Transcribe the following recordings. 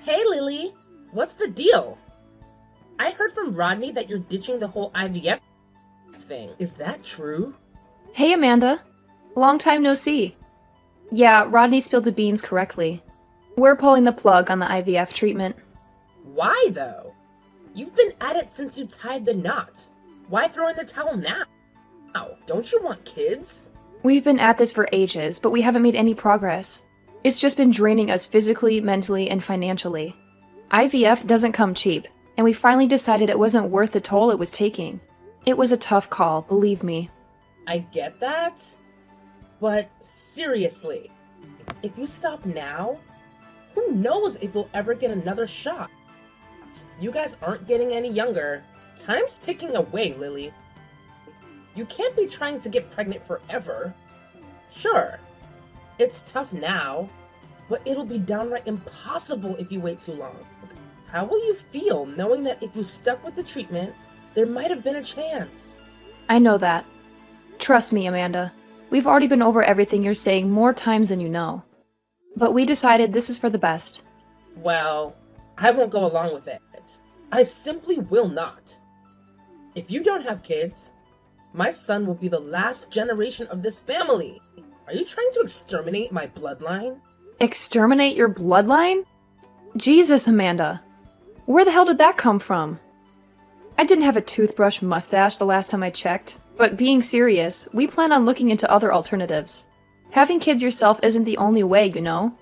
Hey Lily, what's the deal? I heard from Rodney that you're ditching the whole IVF thing. Is that true? Hey, Amanda. Long time no see. Yeah, Rodney spilled the beans correctly. We're pulling the plug on the IVF treatment. Why though? You've been at it since you tied the knot. Why throw in the towel now? Don't you want kids? We've been at this for ages, but we haven't made any progress. It's just been draining us physically, mentally, and financially. IVF doesn't come cheap, and we finally decided it wasn't worth the toll it was taking. It was a tough call, believe me. I get that, but seriously, if you stop now, who knows if you'll ever get another shot? You guys aren't getting any younger. Time's ticking away, Lily. You can't be trying to get pregnant forever. Sure, it's tough now, but it'll be downright impossible if you wait too long. How will you feel knowing that if you stuck with the treatment, there might have been a chance? I know that. Trust me, Amanda. We've already been over everything you're saying more times than you know. But we decided this is for the best. Well, I won't go along with it. I simply will not. If you don't have kids, my son will be the last generation of this family. Are you trying to exterminate my bloodline? Exterminate your bloodline? Jesus, Amanda. Where the hell did that come from? I didn't have a toothbrush mustache the last time I checked, but being serious, we plan on looking into other alternatives. Having kids yourself isn't the only way, you know.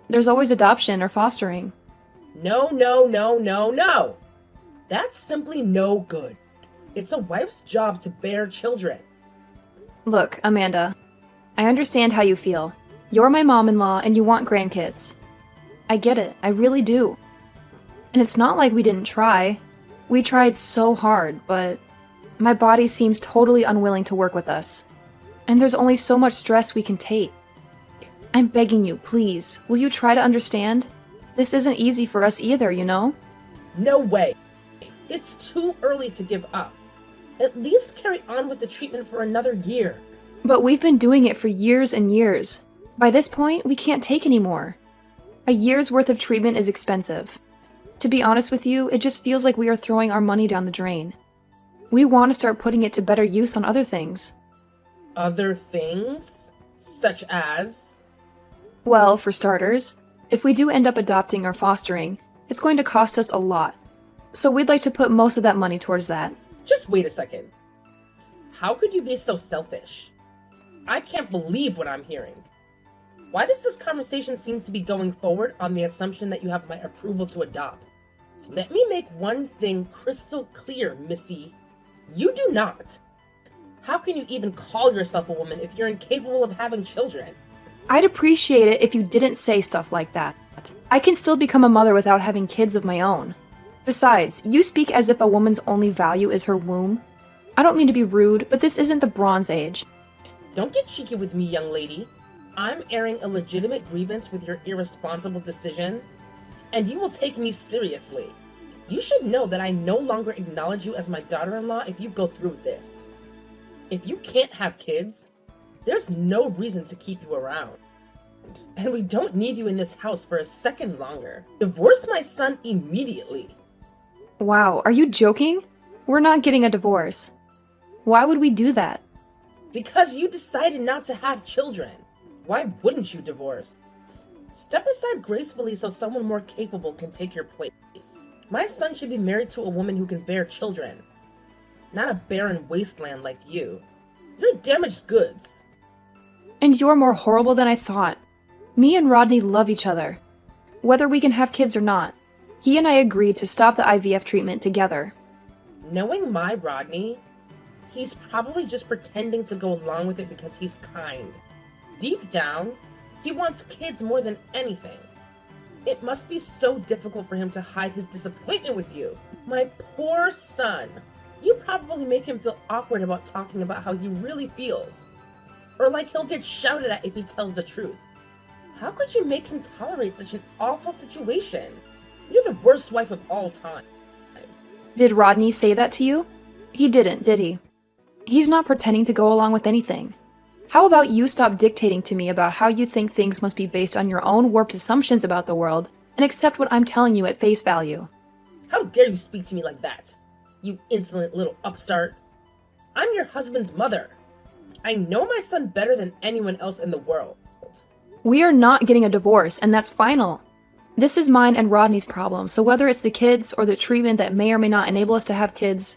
There's always adoption or fostering. No, no, no, no, no! That's simply no good. It's a wife's job to bear children. Look, Amanda, I understand how you feel. You're my mom-in-law and you want grandkids. I get it, I really do. And it's not like we didn't try. We tried so hard, but my body seems totally unwilling to work with us. And there's only so much stress we can take. I'm begging you, please, will you try to understand? This isn't easy for us either, you know? No way. It's too early to give up. At least carry on with the treatment for another year. But we've been doing it for years and years. By this point, we can't take anymore. A year's worth of treatment is expensive. To be honest with you, it just feels like we are throwing our money down the drain. We want to start putting it to better use on other things. Other things? Such as? Well, for starters, if we do end up adopting or fostering, it's going to cost us a lot. So we'd like to put most of that money towards that. Just wait a second. How could you be so selfish? I can't believe what I'm hearing. Why does this conversation seem to be going forward on the assumption that you have my approval to adopt? Let me make one thing crystal clear, Missy. You do not. How can you even call yourself a woman if you're incapable of having children? I'd appreciate it if you didn't say stuff like that. I can still become a mother without having kids of my own. Besides, you speak as if a woman's only value is her womb. I don't mean to be rude, but this isn't the Bronze Age. Don't get cheeky with me, young lady. I'm airing a legitimate grievance with your irresponsible decision, and you will take me seriously. You should know that I no longer acknowledge you as my daughter-in-law if you go through with this. If you can't have kids, there's no reason to keep you around. And we don't need you in this house for a second longer. Divorce my son immediately. Wow, are you joking? We're not getting a divorce. Why would we do that? Because you decided not to have children. Why wouldn't you divorce? Step aside gracefully so someone more capable can take your place. My son should be married to a woman who can bear children, not a barren wasteland like you. You're damaged goods. And you're more horrible than I thought. Me and Rodney love each other. Whether we can have kids or not, he and I agreed to stop the IVF treatment together. Knowing my Rodney, he's probably just pretending to go along with it because he's kind. Deep down, he wants kids more than anything. It must be so difficult for him to hide his disappointment with you. My poor son. You probably make him feel awkward about talking about how he really feels. Or like he'll get shouted at if he tells the truth. How could you make him tolerate such an awful situation? You're the worst wife of all time. Did Rodney say that to you? He didn't, did he? He's not pretending to go along with anything. How about you stop dictating to me about how you think things must be based on your own warped assumptions about the world, and accept what I'm telling you at face value. How dare you speak to me like that, you insolent little upstart? I'm your husband's mother. I know my son better than anyone else in the world. We are not getting a divorce, and that's final. This is mine and Rodney's problem, so whether it's the kids or the treatment that may or may not enable us to have kids,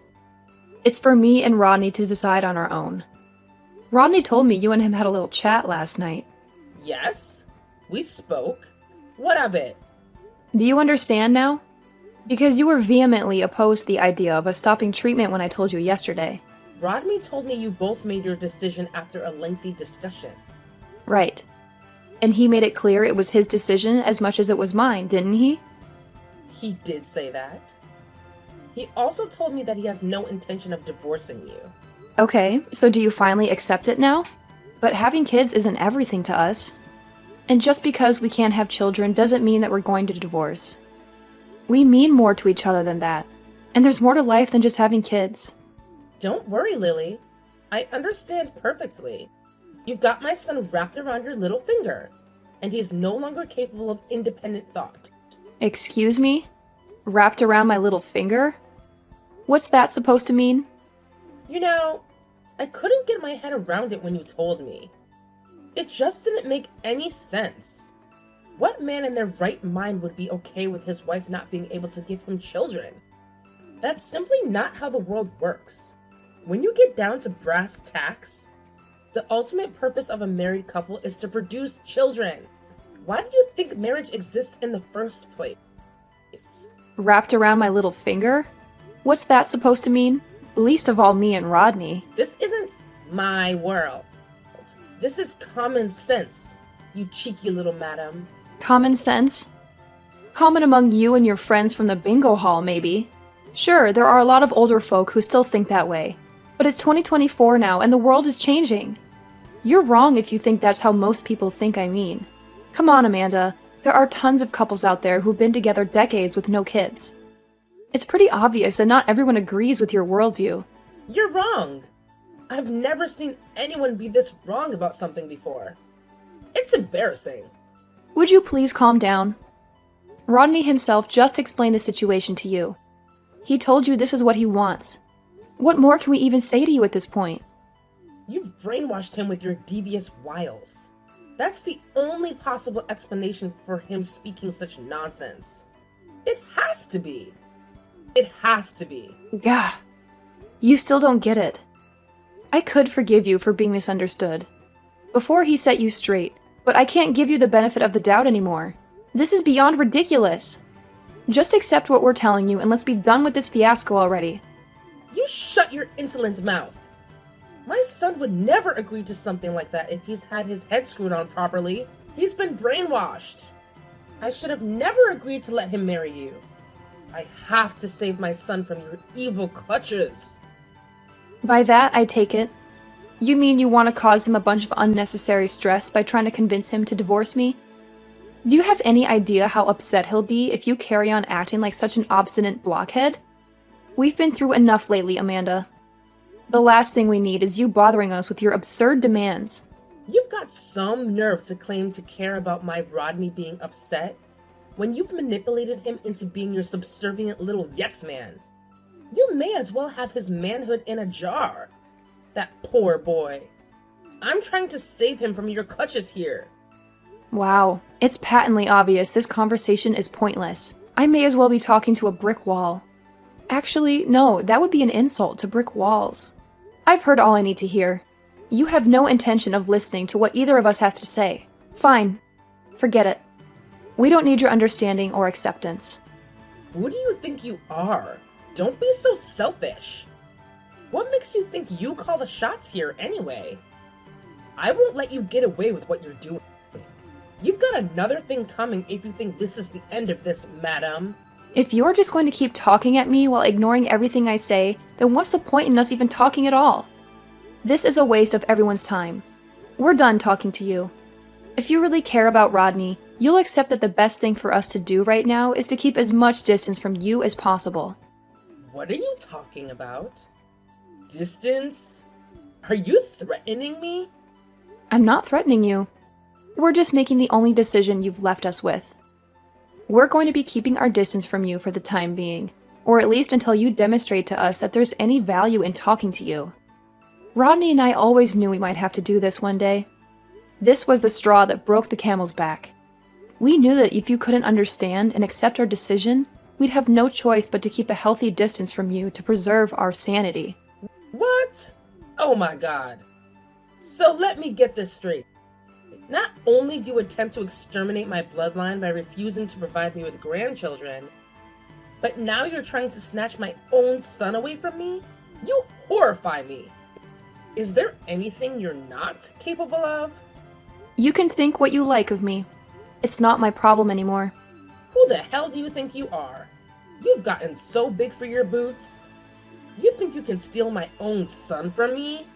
it's for me and Rodney to decide on our own. Rodney told me you and him had a little chat last night. Yes, we spoke. What of it? Do you understand now? Because you were vehemently opposed to the idea of us stopping treatment when I told you yesterday. Rodney told me you both made your decision after a lengthy discussion. Right. And he made it clear it was his decision as much as it was mine, didn't he? He did say that. He also told me that he has no intention of divorcing you. Okay, so do you finally accept it now? But having kids isn't everything to us. And just because we can't have children doesn't mean that we're going to divorce. We mean more to each other than that. And there's more to life than just having kids. Don't worry, Lily. I understand perfectly. You've got my son wrapped around your little finger, and he's no longer capable of independent thought. Excuse me? Wrapped around my little finger? What's that supposed to mean? You know, I couldn't get my head around it when you told me. It just didn't make any sense. What man in their right mind would be okay with his wife not being able to give him children? That's simply not how the world works. When you get down to brass tacks, the ultimate purpose of a married couple is to produce children. Why do you think marriage exists in the first place? Wrapped around my little finger? What's that supposed to mean? Least of all me and Rodney. This isn't my world. This is common sense, you cheeky little madam. Common sense? Common among you and your friends from the bingo hall, maybe. Sure, there are a lot of older folk who still think that way. But it's 2024 now, and the world is changing. You're wrong if you think that's how most people think I mean. Come on, Amanda. There are tons of couples out there who've been together decades with no kids. It's pretty obvious that not everyone agrees with your worldview. You're wrong. I've never seen anyone be this wrong about something before. It's embarrassing. Would you please calm down? Rodney himself just explained the situation to you. He told you this is what he wants. What more can we even say to you at this point? You've brainwashed him with your devious wiles. That's the only possible explanation for him speaking such nonsense. It has to be. It has to be. Gah. You still don't get it. I could forgive you for being misunderstood before he set you straight, but I can't give you the benefit of the doubt anymore. This is beyond ridiculous. Just accept what we're telling you and let's be done with this fiasco already. You shut your insolent mouth. My son would never agree to something like that if he's had his head screwed on properly. He's been brainwashed. I should have never agreed to let him marry you. I have to save my son from your evil clutches. By that, I take it. You mean you want to cause him a bunch of unnecessary stress by trying to convince him to divorce me? Do you have any idea how upset he'll be if you carry on acting like such an obstinate blockhead? We've been through enough lately, Amanda. The last thing we need is you bothering us with your absurd demands. You've got some nerve to claim to care about my Rodney being upset when you've manipulated him into being your subservient little yes man. You may as well have his manhood in a jar. That poor boy. I'm trying to save him from your clutches here. Wow, it's patently obvious this conversation is pointless. I may as well be talking to a brick wall. Actually, no, that would be an insult to brick walls. I've heard all I need to hear. You have no intention of listening to what either of us have to say. Fine. Forget it. We don't need your understanding or acceptance. Who do you think you are? Don't be so selfish. What makes you think you call the shots here anyway? I won't let you get away with what you're doing. You've got another thing coming if you think this is the end of this, madam. If you're just going to keep talking at me while ignoring everything I say, then what's the point in us even talking at all? This is a waste of everyone's time. We're done talking to you. If you really care about Rodney, you'll accept that the best thing for us to do right now is to keep as much distance from you as possible. What are you talking about? Distance? Are you threatening me? I'm not threatening you. We're just making the only decision you've left us with. We're going to be keeping our distance from you for the time being, or at least until you demonstrate to us that there's any value in talking to you. Rodney and I always knew we might have to do this one day. This was the straw that broke the camel's back. We knew that if you couldn't understand and accept our decision, we'd have no choice but to keep a healthy distance from you to preserve our sanity. What? Oh my god. So let me get this straight. Not only do you attempt to exterminate my bloodline by refusing to provide me with grandchildren, but now you're trying to snatch my own son away from me? You horrify me. Is there anything you're not capable of? You can think what you like of me. It's not my problem anymore. Who the hell do you think you are? You've gotten so big for your boots. You think you can steal my own son from me?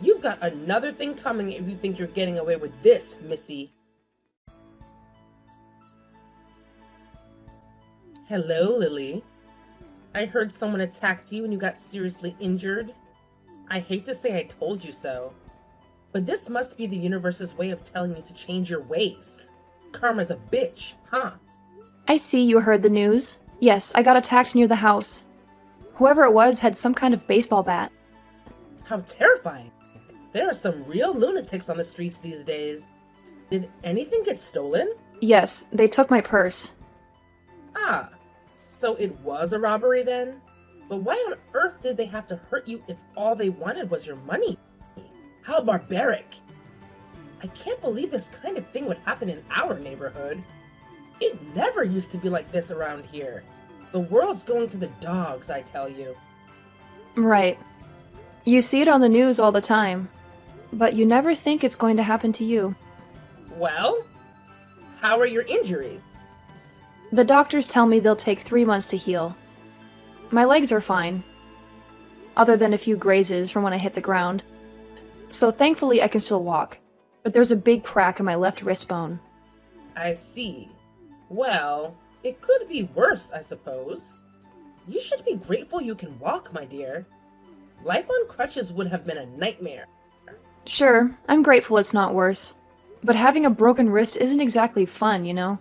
You've got another thing coming if you think you're getting away with this, Missy. Hello, Lily. I heard someone attacked you and you got seriously injured. I hate to say I told you so, but this must be the universe's way of telling you to change your ways. Karma's a bitch, huh? I see you heard the news. Yes, I got attacked near the house. Whoever it was had some kind of baseball bat. How terrifying. There are some real lunatics on the streets these days. Did anything get stolen? Yes, they took my purse. Ah, so it was a robbery then? But why on earth did they have to hurt you if all they wanted was your money? How barbaric. I can't believe this kind of thing would happen in our neighborhood. It never used to be like this around here. The world's going to the dogs, I tell you. Right. You see it on the news all the time, but you never think it's going to happen to you. Well, how are your injuries? The doctors tell me they'll take 3 months to heal. My legs are fine, other than a few grazes from when I hit the ground. So thankfully I can still walk, but there's a big crack in my left wrist bone. I see. Well, it could be worse, I suppose. You should be grateful you can walk, my dear. Life on crutches would have been a nightmare. Sure, I'm grateful it's not worse, but having a broken wrist isn't exactly fun, you know?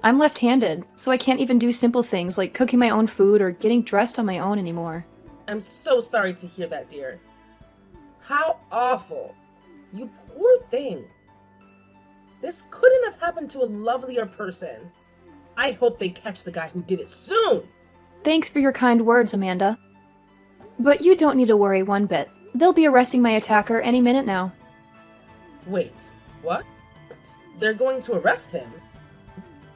I'm left-handed, so I can't even do simple things like cooking my own food or getting dressed on my own anymore. I'm so sorry to hear that, dear. How awful. You poor thing. This couldn't have happened to a lovelier person. I hope they catch the guy who did it soon. Thanks for your kind words, Amanda. But you don't need to worry one bit. They'll be arresting my attacker any minute now. Wait, what? They're going to arrest him?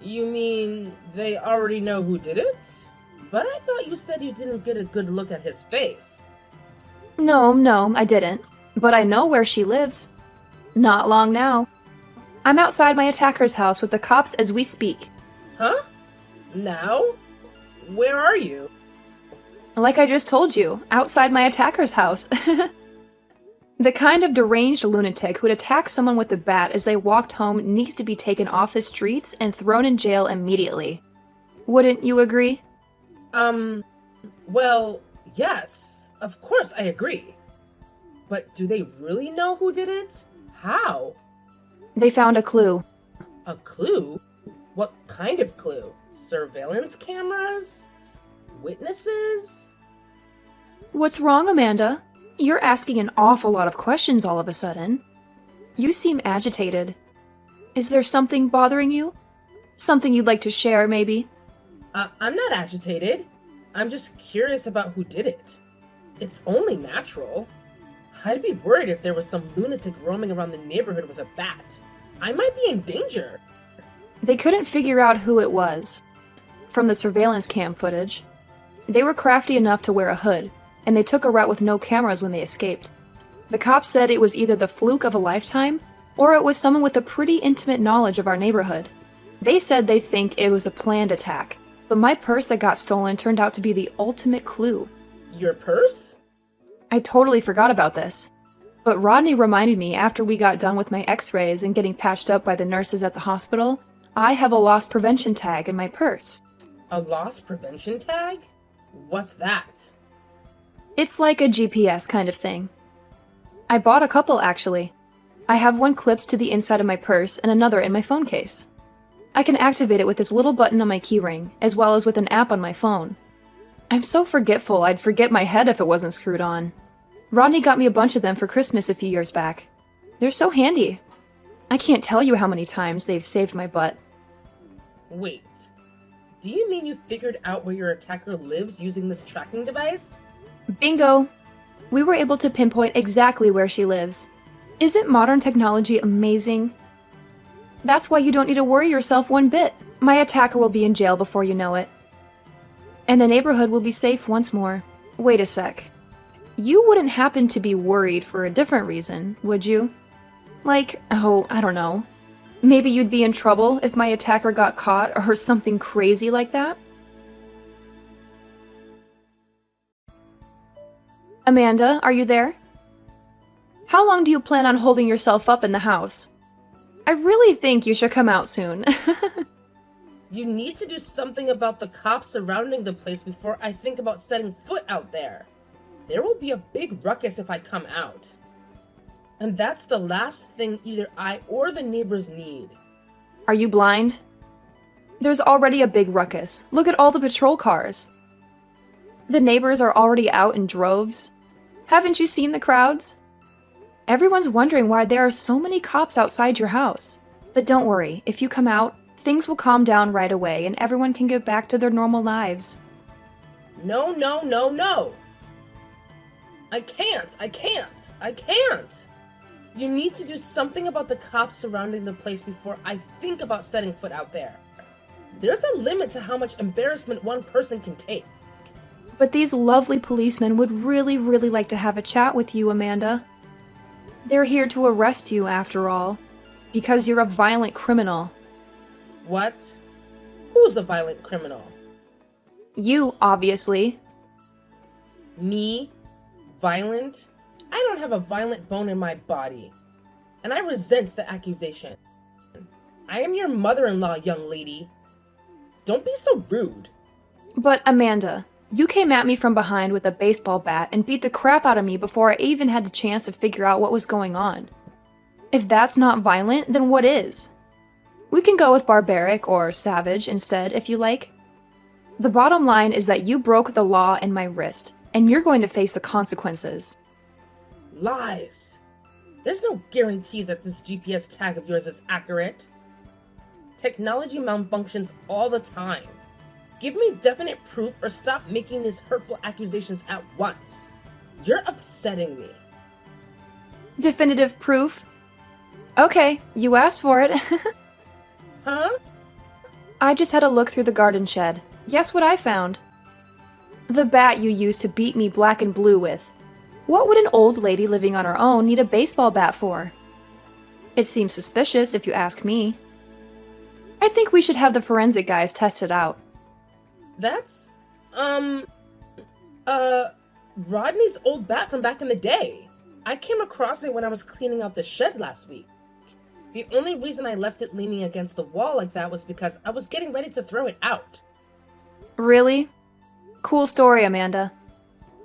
You mean they already know who did it? But I thought you said you didn't get a good look at his face. No, I didn't. But I know where she lives. Not long now. I'm outside my attacker's house with the cops as we speak. Huh? Now? Where are you? Like I just told you, outside my attacker's house. The kind of deranged lunatic who'd attack someone with a bat as they walked home needs to be taken off the streets and thrown in jail immediately. Wouldn't you agree? Well, yes, of course I agree. But do they really know who did it? How? They found a clue. A clue? What kind of clue? Surveillance cameras? Witnesses? What's wrong, Amanda? You're asking an awful lot of questions all of a sudden. You seem agitated. Is there something bothering you? Something you'd like to share, maybe? I'm not agitated. I'm just curious about who did it. It's only natural. I'd be worried if there was some lunatic roaming around the neighborhood with a bat. I might be in danger. They couldn't figure out who it was. From the surveillance cam footage. They were crafty enough to wear a hood, and they took a route with no cameras when they escaped. The cops said it was either the fluke of a lifetime, or it was someone with a pretty intimate knowledge of our neighborhood. They said they think it was a planned attack, but my purse that got stolen turned out to be the ultimate clue. Your purse? I totally forgot about this. But Rodney reminded me after we got done with my x-rays and getting patched up by the nurses at the hospital, I have a loss prevention tag in my purse. A loss prevention tag? What's that? It's like a GPS kind of thing. I bought a couple, actually. I have one clipped to the inside of my purse and another in my phone case. I can activate it with this little button on my keyring, as well as with an app on my phone. I'm so forgetful I'd forget my head if it wasn't screwed on. Rodney got me a bunch of them for Christmas a few years back. They're so handy. I can't tell you how many times they've saved my butt. Wait, do you mean you figured out where your attacker lives using this tracking device? Bingo! We were able to pinpoint exactly where she lives. Isn't modern technology amazing? That's why you don't need to worry yourself one bit. My attacker will be in jail before you know it. And the neighborhood will be safe once more. Wait a sec. You wouldn't happen to be worried for a different reason, would you? Like, oh, I don't know. Maybe you'd be in trouble if my attacker got caught or something crazy like that? Amanda, are you there? How long do you plan on holding yourself up in the house? I really think you should come out soon. You need to do something about the cops surrounding the place before I think about setting foot out there. There will be a big ruckus if I come out. And that's the last thing either I or the neighbors need. Are you blind? There's already a big ruckus. Look at all the patrol cars. The neighbors are already out in droves. Haven't you seen the crowds? Everyone's wondering why there are so many cops outside your house. But don't worry, if you come out, things will calm down right away and everyone can get back to their normal lives. No, no, no, no! I can't! You need to do something about the cops surrounding the place before I think about setting foot out there. There's a limit to how much embarrassment one person can take. But these lovely policemen would really like to have a chat with you, Amanda. They're here to arrest you, after all, because you're a violent criminal. What? Who's a violent criminal? You, obviously. Me? Violent? I don't have a violent bone in my body. And I resent the accusation. I am your mother-in-law, young lady. Don't be so rude. But Amanda, you came at me from behind with a baseball bat and beat the crap out of me before I even had the chance to figure out what was going on. If that's not violent, then what is? We can go with barbaric or savage instead, if you like. The bottom line is that you broke the law in my wrist, and you're going to face the consequences. Lies. There's no guarantee that this GPS tag of yours is accurate. Technology malfunctions all the time. Give me definite proof or stop making these hurtful accusations at once. You're upsetting me. Definitive proof? Okay, you asked for it. Huh? I just had a look through the garden shed. Guess what I found? The bat you used to beat me black and blue with. What would an old lady living on her own need a baseball bat for? It seems suspicious if you ask me. I think we should have the forensic guys test it out. That's, Rodney's old bat from back in the day. I came across it when I was cleaning out the shed last week. The only reason I left it leaning against the wall like that was because I was getting ready to throw it out. Really? Cool story, Amanda.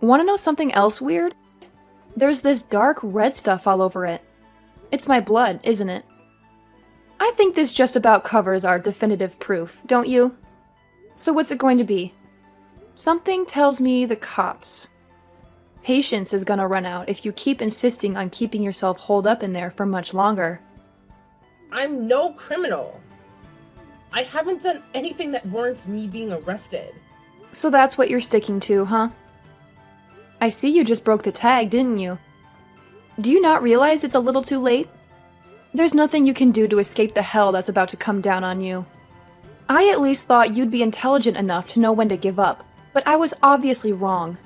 Want to know something else weird? There's this dark red stuff all over it. It's my blood, isn't it? I think this just about covers our definitive proof, don't you? So what's it going to be? Something tells me the cops. Patience is gonna run out if you keep insisting on keeping yourself holed up in there for much longer. I'm no criminal. I haven't done anything that warrants me being arrested. So that's what you're sticking to, huh? I see you just broke the tag, didn't you? Do you not realize it's a little too late? There's nothing you can do to escape the hell that's about to come down on you. I at least thought you'd be intelligent enough to know when to give up, but I was obviously wrong.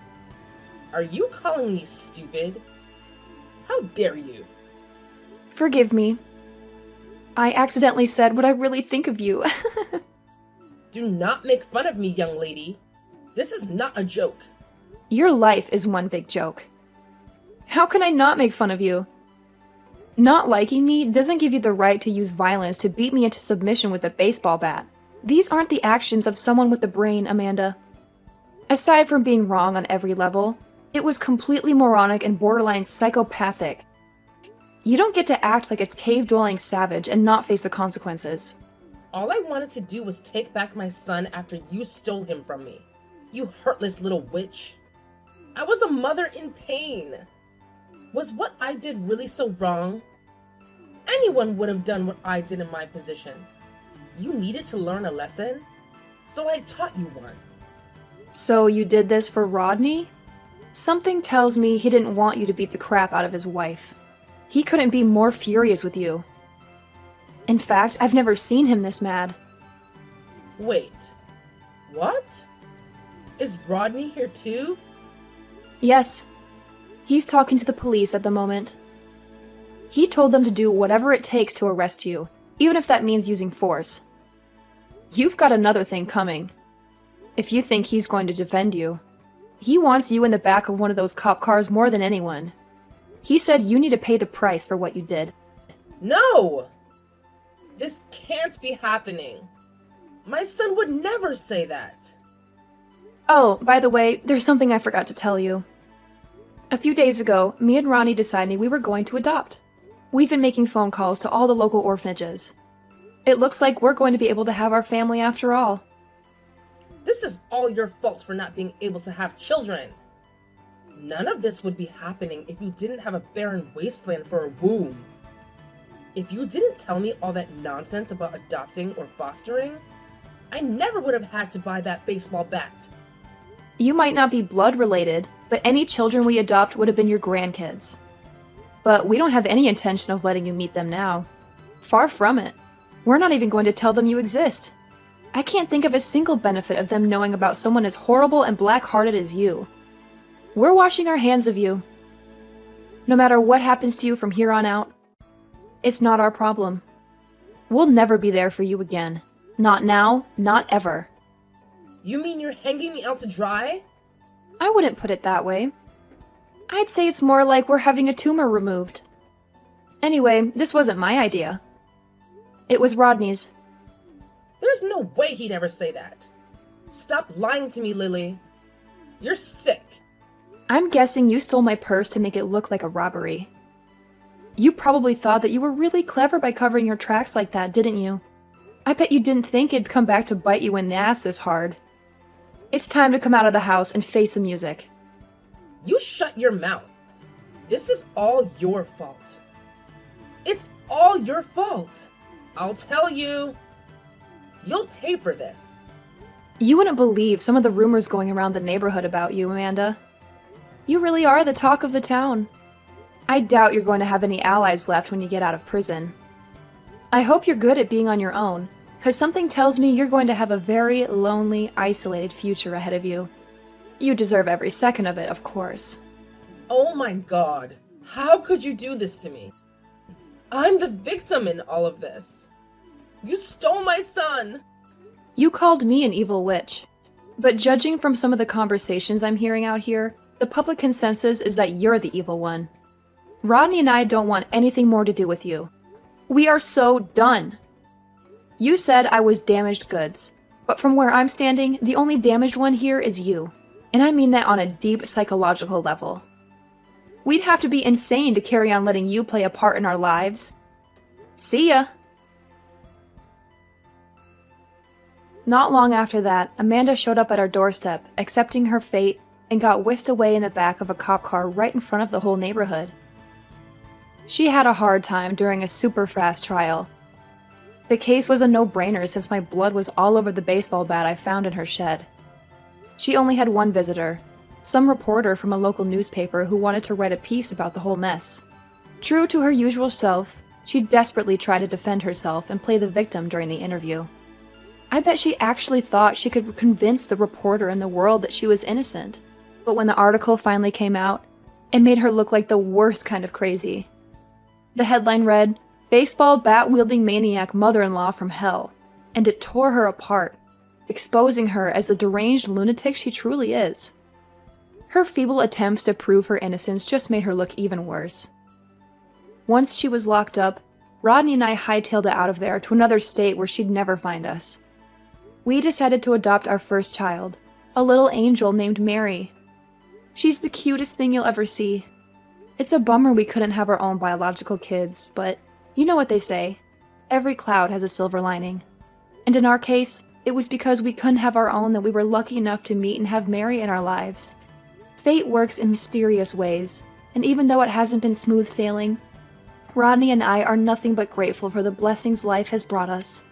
Are you calling me stupid? How dare you? Forgive me. I accidentally said what I really think of you. Do not make fun of me, young lady. This is not a joke. Your life is one big joke. How can I not make fun of you? Not liking me doesn't give you the right to use violence to beat me into submission with a baseball bat. These aren't the actions of someone with a brain, Amanda. Aside from being wrong on every level, it was completely moronic and borderline psychopathic. You don't get to act like a cave-dwelling savage and not face the consequences. All I wanted to do was take back my son after you stole him from me. You heartless little witch. I was a mother in pain. Was what I did really so wrong? Anyone would have done what I did in my position. You needed to learn a lesson, so I taught you one. So you did this for Rodney? Something tells me he didn't want you to beat the crap out of his wife. He couldn't be more furious with you. In fact, I've never seen him this mad. Wait, what? Is Rodney here too? Yes. He's talking to the police at the moment. He told them to do whatever it takes to arrest you, even if that means using force. You've got another thing coming. If you think he's going to defend you. He wants you in the back of one of those cop cars more than anyone. He said you need to pay the price for what you did. No! This can't be happening. My son would never say that. Oh, by the way, there's something I forgot to tell you. A few days ago, me and Ronnie decided we were going to adopt. We've been making phone calls to all the local orphanages. It looks like we're going to be able to have our family after all. This is all your fault for not being able to have children. None of this would be happening if you didn't have a barren wasteland for a womb. If you didn't tell me all that nonsense about adopting or fostering, I never would have had to buy that baseball bat. You might not be blood related, but any children we adopt would have been your grandkids. But we don't have any intention of letting you meet them now. Far from it. We're not even going to tell them you exist. I can't think of a single benefit of them knowing about someone as horrible and black-hearted as you. We're washing our hands of you. No matter what happens to you from here on out, it's not our problem. We'll never be there for you again. Not now, not ever. You mean you're hanging me out to dry? I wouldn't put it that way. I'd say it's more like we're having a tumor removed. Anyway, this wasn't my idea. It was Rodney's. There's no way he'd ever say that. Stop lying to me, Lily. You're sick. I'm guessing you stole my purse to make it look like a robbery. You probably thought that you were really clever by covering your tracks like that, didn't you? I bet you didn't think it'd come back to bite you in the ass this hard. It's time to come out of the house and face the music. You shut your mouth. This is all your fault. It's all your fault. I'll tell you. You'll pay for this. You wouldn't believe some of the rumors going around the neighborhood about you, Amanda. You really are the talk of the town. I doubt you're going to have any allies left when you get out of prison. I hope you're good at being on your own, because something tells me you're going to have a very lonely, isolated future ahead of you. You deserve every second of it, of course. Oh my God. How could you do this to me? I'm the victim in all of this. You stole my son! You called me an evil witch. But judging from some of the conversations I'm hearing out here, the public consensus is that you're the evil one. Rodney and I don't want anything more to do with you. We are so done. You said I was damaged goods, but from where I'm standing, the only damaged one here is you. And I mean that on a deep psychological level. We'd have to be insane to carry on letting you play a part in our lives. See ya! Not long after that, Amanda showed up at our doorstep, accepting her fate, and got whisked away in the back of a cop car right in front of the whole neighborhood. She had a hard time during a super fast trial. The case was a no-brainer since my blood was all over the baseball bat I found in her shed. She only had one visitor, some reporter from a local newspaper who wanted to write a piece about the whole mess. True to her usual self, she desperately tried to defend herself and play the victim during the interview. I bet she actually thought she could convince the reporter in the world that she was innocent. But when the article finally came out, it made her look like the worst kind of crazy. The headline read, "Baseball bat-wielding maniac mother-in-law from hell," and it tore her apart, exposing her as the deranged lunatic she truly is. Her feeble attempts to prove her innocence just made her look even worse. Once she was locked up, Rodney and I hightailed it out of there to another state where she'd never find us. We decided to adopt our first child, a little angel named Mary. She's the cutest thing you'll ever see. It's a bummer we couldn't have our own biological kids, but you know what they say. Every cloud has a silver lining. And in our case, it was because we couldn't have our own that we were lucky enough to meet and have Mary in our lives. Fate works in mysterious ways, and even though it hasn't been smooth sailing, Rodney and I are nothing but grateful for the blessings life has brought us.